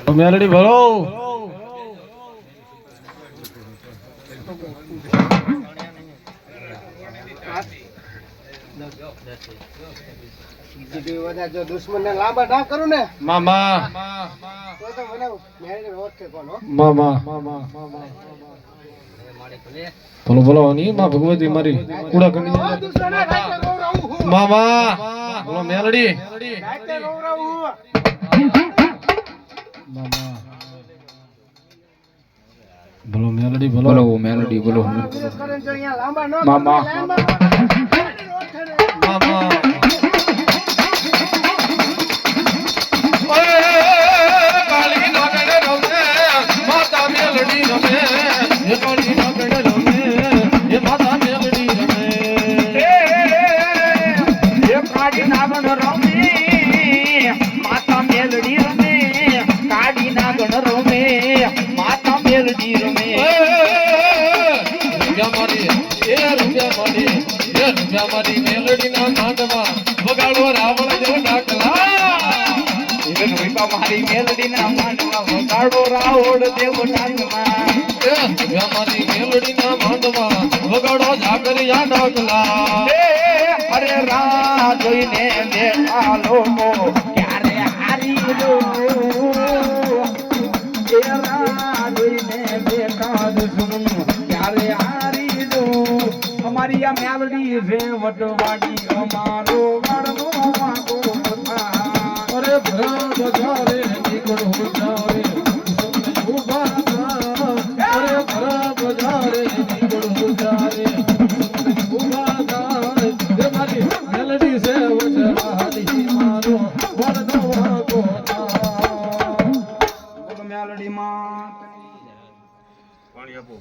મેલડી ભરો જો દુશ્મન ને લાંબા ના કરું ને મામા તો મને મેળવી ઓળખે કોણ હો મામા બોલો બોલો ની માં ભગવતી મારી કુડા કણી મામા બોલો મેલડી મામા બોલો મેલડી બોલો મેલડી બોલો મામા મામા કાલી નાગડે રમે માતા મેલડી રમે એ કાલી નાગડે રમે એ માતા મેલડી રમે એ કાળી નાગણ રમે માતા મેલડી રમે કાળી નાગણ રમે માતા મેલડી રમે રૂપિયા મારી મેલડી ના માંડમાં વગાડો રાવણ જેવો ડાકલા મારી મેલડી ના માંડમાં વગાડો રાવણ દેવો ડાકમાં મારી મેલડી ના માંડમાં વગાડો ઝાકરિયા ડાકલા અરે રા જોઈને બેઠા લોકો ક્યારે હારી લો રા જોઈને બેઠા દુશ્મન ક્યારે હારી લો અમારી આ મેલડી છે વટવાડી અમારો વાળનો વાગો અરે ભરા બજારે નીકળો જારે સમને ઉભા અરે ભરા બજારે નીકળો જારે સમને ઉભા એ મારી મેલડી છે વટવાડી મારો વડનો વાગો મેલડી માં પાણી આપો